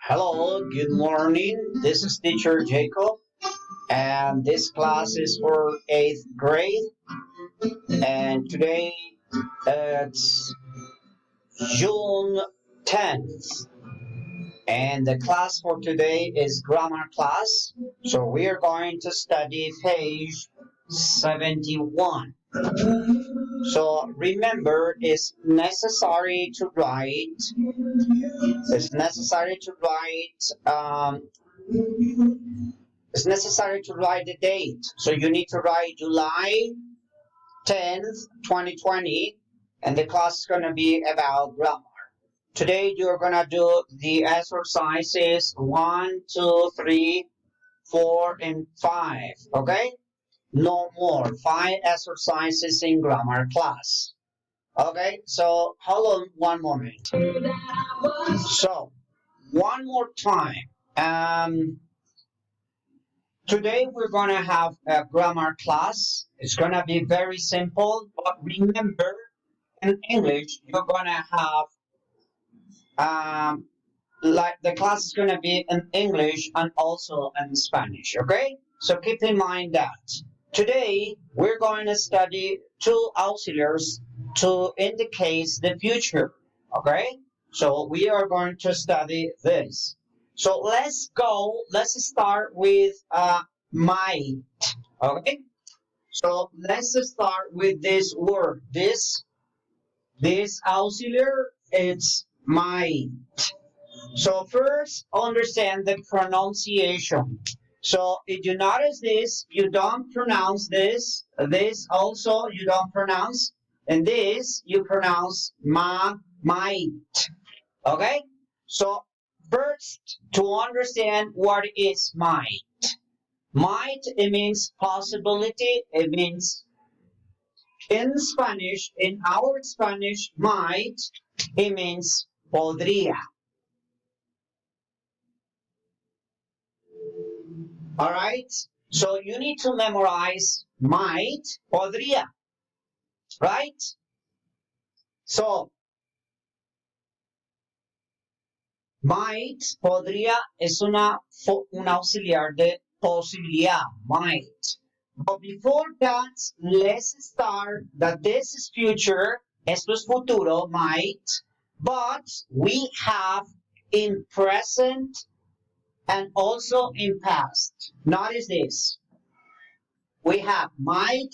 Hello, good morning. This is teacher Jacob, and this class is for 8th grade. And today it's June 10th, and the class for today is grammar class. So we are going to study page 71. So remember, it's necessary to write the date. So you need to write July 10th, 2020, and the class is going to be about grammar. Today you're going to do the exercises 1, 2, 3, 4, and 5. Okay? No more. 5 exercises in grammar class. Okay? So hold on one moment. So, one more time. Today we're going to have a grammar class. It's going to be very simple, but remember, in English, you're going to have, like the class is going to be in English and also in Spanish, okay? So keep in mind that. Today, we're going to study 2 auxiliaries to indicate the future, okay? So we are going to study this. So let's start with might, okay? So let's start with this word. This auxiliary, it's might. So first, understand the pronunciation. So if you notice this, you don't pronounce this. This also you don't pronounce. And this you pronounce might. Okay? So first, to understand what is might. Might, it means possibility. It means in Spanish, in our Spanish, might, it means podría. All right? So you need to memorize might, podría. Right? So, might, podría, es un auxiliar de posibilidad, might. But before that, let's start that this is future, esto es futuro, might, but we have in present and also in past. Notice this. We have might,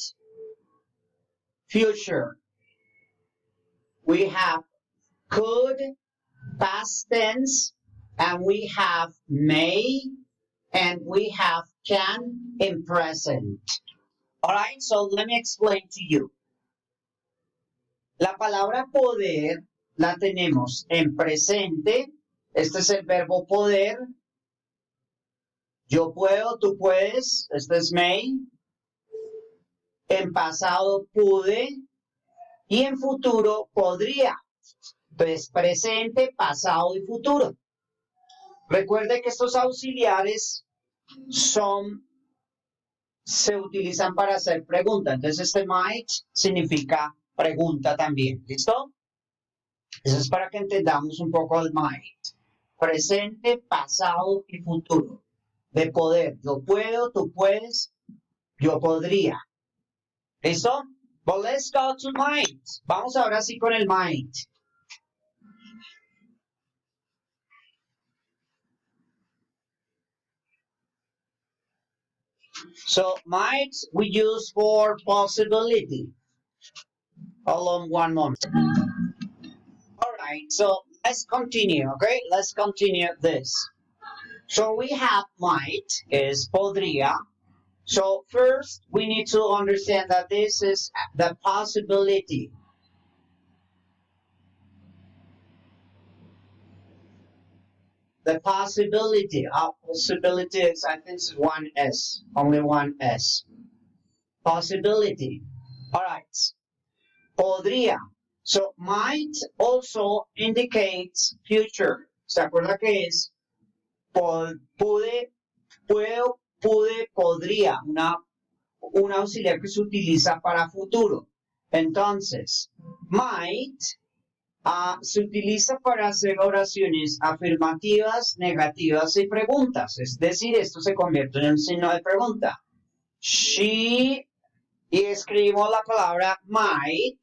future. We have could, past tense, and we have may, and we have can in present. All right, so let me explain to you. La palabra poder la tenemos en presente. Este es el verbo poder. Yo puedo, tú puedes. Este es may. En pasado pude. Y en futuro podría. Entonces, presente, pasado y futuro. Recuerde que estos auxiliares se utilizan para hacer preguntas. Entonces, este might significa pregunta también. ¿Listo? Eso es para que entendamos un poco el might. Presente, pasado y futuro. De poder. Yo puedo, tú puedes, yo podría. ¿Listo? But let's go to might. Vamos ahora sí con el might. So might we use for possibility. Hold on one moment. All right, so let's continue, okay? Let's continue this. So we have might is podría. So first we need to understand that this is the possibility. The possibility of possibility is, I think, is one S, only one S. Possibility. All right. Podría. So might also indicates future. ¿Se acuerda que es pude, puedo, pude, podría? Un auxiliar que se utiliza para futuro. Entonces, might Se utiliza para hacer oraciones afirmativas, negativas y preguntas. Es decir, esto se convierte en un signo de pregunta. She, y escribimos la palabra might.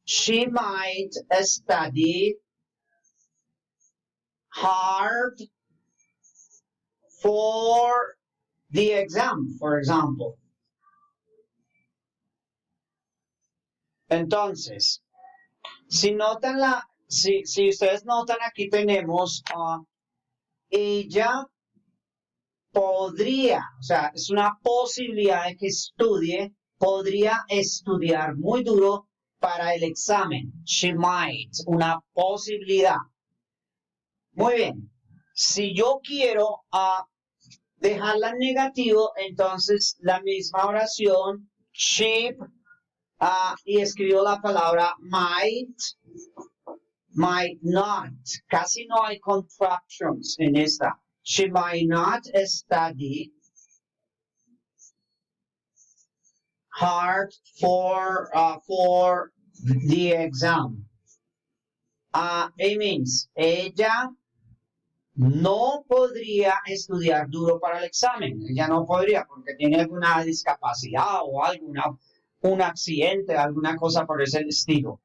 She might study hard for the exam, for example. Entonces, si ustedes notan, aquí tenemos ella podría, o sea, es una posibilidad de que estudie, podría estudiar muy duro para el examen. She might, una posibilidad. Muy bien. Si yo quiero dejarla en negativo, entonces la misma oración, she, y escribo la palabra might not. Casi no hay contractions en esta. She might not study hard for the exam. It means ella no podría estudiar duro para el examen. Ella no podría porque tiene alguna discapacidad o un accidente, alguna cosa por ese estilo.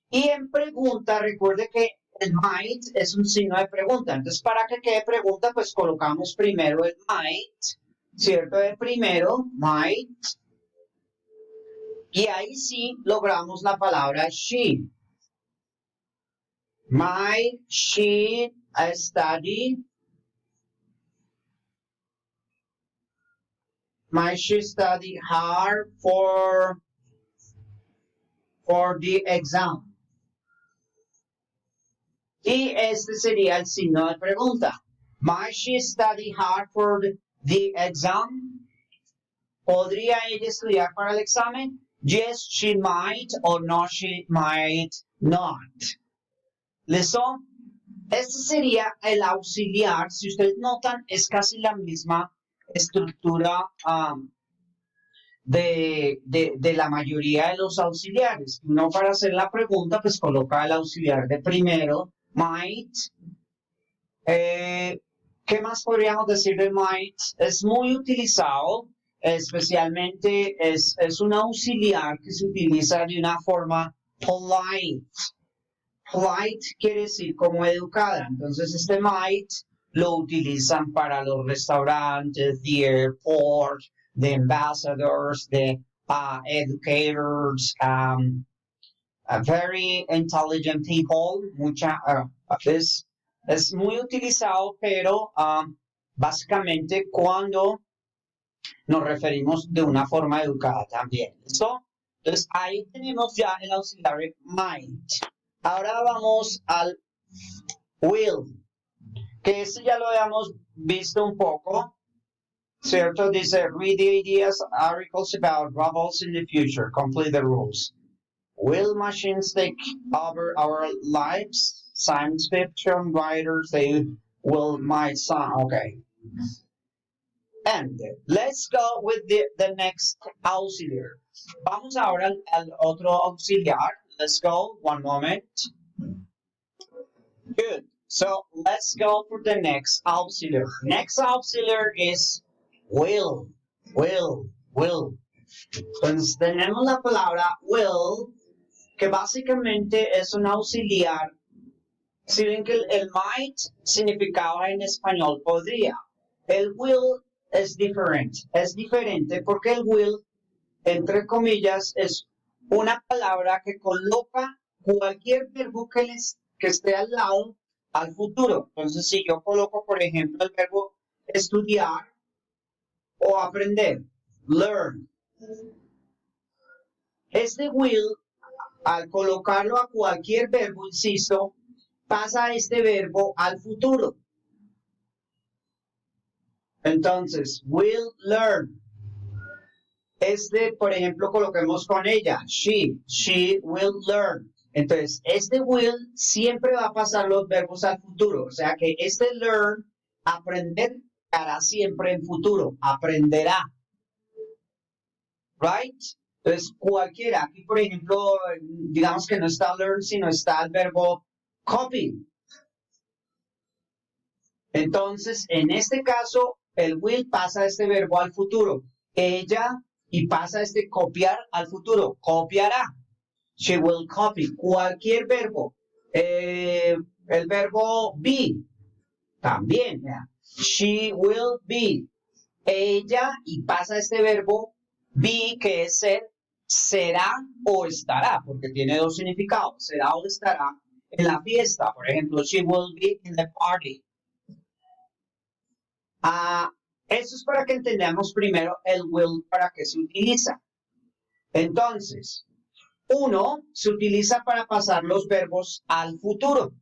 Y en pregunta, recuerde que el might es un signo de pregunta. Entonces, para que quede pregunta, pues colocamos primero el might, ¿cierto? El primero, might. Y ahí sí logramos la palabra she. Might she study? Might she study hard for the exam? Y este sería el signo de pregunta. Might she study hard for the exam? ¿Podría ella estudiar para el examen? Yes, she might, or no, she might not. ¿Listo? Este sería el auxiliar. Si ustedes notan, es casi la misma estructura de la mayoría de los auxiliares. No para hacer la pregunta, pues coloca el auxiliar de primero, might. ¿Qué más podríamos decir de might? Es muy utilizado, especialmente es un auxiliar que se utiliza de una forma polite. Polite quiere decir como educada. Entonces este might lo utilizan para los restaurantes, the airport, the ambassadors, the educators, very intelligent people. Es muy utilizado, pero básicamente cuando nos referimos de una forma educada también. ¿Listo? Entonces ahí tenemos ya el auxiliar might. Ahora vamos al will, que este ya lo habíamos visto un poco, ¿cierto? Dice, read the ideas, articles about robots in the future, complete the rules. Will machines take over our lives? Science fiction writers, they will might sound, okay. And let's go with the next auxiliary. Vamos ahora al otro auxiliar. Let's go, one moment. Good. So let's go for the next auxiliary. Next auxiliary is will. Entonces tenemos la palabra will, que básicamente es un auxiliar. Si ven que el might significaba en español podría. El will es diferente porque el will, entre comillas, es una palabra que coloca cualquier verbo que esté al lado al futuro. Entonces, si yo coloco, por ejemplo, el verbo estudiar o aprender, learn. Este will, al colocarlo a cualquier verbo, insisto, pasa este verbo al futuro. Entonces, will learn. Por ejemplo, coloquemos con ella, she will learn. Entonces, este will siempre va a pasar los verbos al futuro. O sea que este learn, aprender, hará siempre en futuro. Aprenderá. Right? Entonces, cualquiera, aquí por ejemplo, digamos que no está learn, sino está el verbo copy. Entonces, en este caso, el will pasa este verbo al futuro. Ella y pasa este copiar al futuro. Copiará. She will copy. Cualquier verbo. El verbo be. También. ¿Ya? She will be. Ella y pasa este verbo be, que es ser, será o estará, porque tiene dos significados. Será o estará en la fiesta. Por ejemplo, she will be in the party. Eso es para que entendamos primero el will para qué se utiliza. Entonces, uno se utiliza para pasar los verbos al futuro.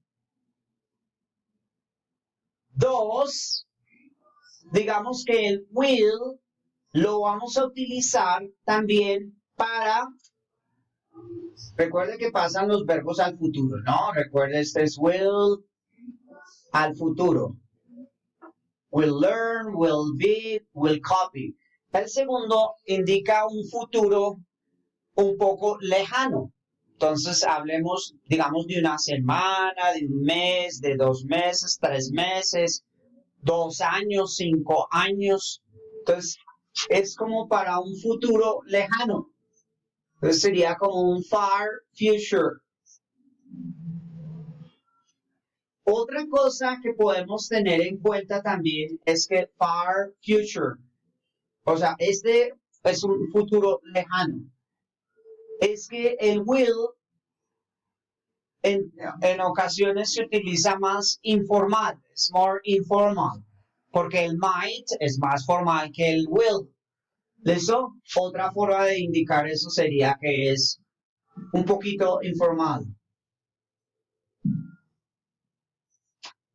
Dos, digamos que el will lo vamos a utilizar también para, recuerde que pasan los verbos al futuro, ¿no? Recuerde, este es will al futuro. Will learn, will be, will copy. El segundo indica un futuro un poco lejano. Entonces hablemos, digamos, de una semana, de un mes, de 2 meses, 3 meses, 2 años, 5 años. Entonces es como para un futuro lejano. Entonces sería como un far future. Otra cosa que podemos tener en cuenta también es que far future, o sea, este es un futuro lejano. Es que el will en ocasiones se utiliza más informal, es more informal, porque el might es más formal que el will. ¿Listo? Otra forma de indicar eso sería que es un poquito informal.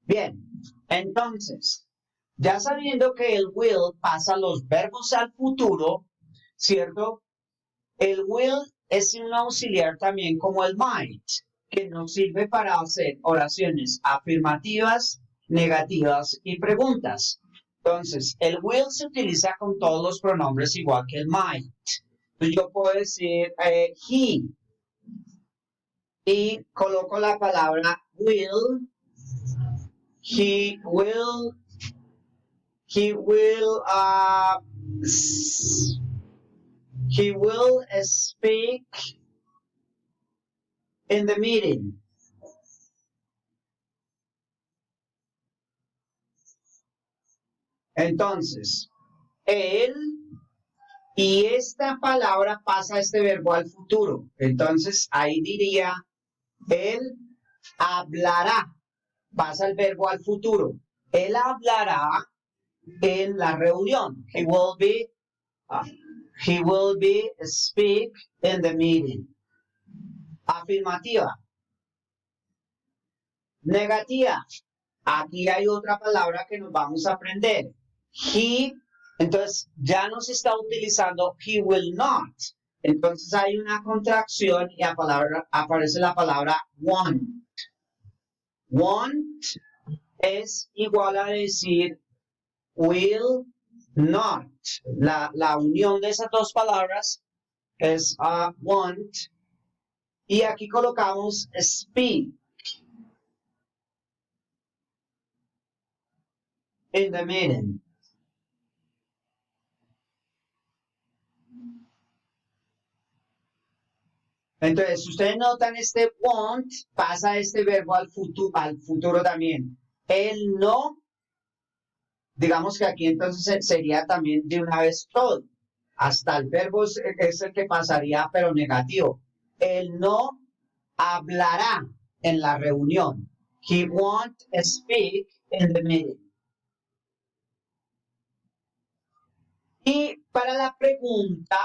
Bien, entonces, ya sabiendo que el will pasa los verbos al futuro, ¿cierto? El will es un auxiliar también como el might, que nos sirve para hacer oraciones afirmativas, negativas y preguntas. Entonces, el will se utiliza con todos los pronombres igual que el might. Entonces, yo puedo decir he y coloco la palabra will. He will speak in the meeting. Entonces, él y esta palabra pasa este verbo al futuro. Entonces, ahí diría, él hablará. Pasa el verbo al futuro. Él hablará en la reunión. He will be speak in the meeting. Afirmativa. Negativa. Aquí hay otra palabra que nos vamos a aprender. He, entonces ya no se está utilizando he will not. Entonces hay una contracción y aparece la palabra want. Want es igual a decir will not. La unión de esas dos palabras es want. Y aquí colocamos speak in the meeting. Entonces, si ustedes notan este want, pasa este verbo al futuro también. El no, digamos que aquí entonces sería también de una vez todo. Hasta el verbo es el que pasaría, pero negativo. El no hablará en la reunión. He won't speak in the meeting. Y para la pregunta,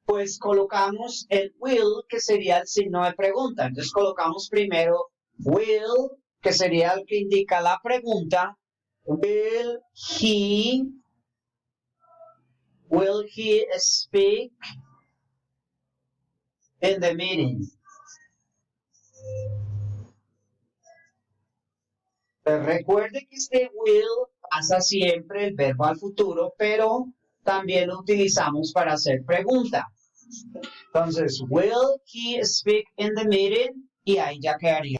pues colocamos el will, que sería el signo de pregunta. Entonces colocamos primero will, que sería el que indica la pregunta. Will he speak in the meeting? Recuerde que este will pasa siempre el verbo al futuro, pero también lo utilizamos para hacer pregunta. Entonces, will he speak in the meeting? Y ahí ya quedaría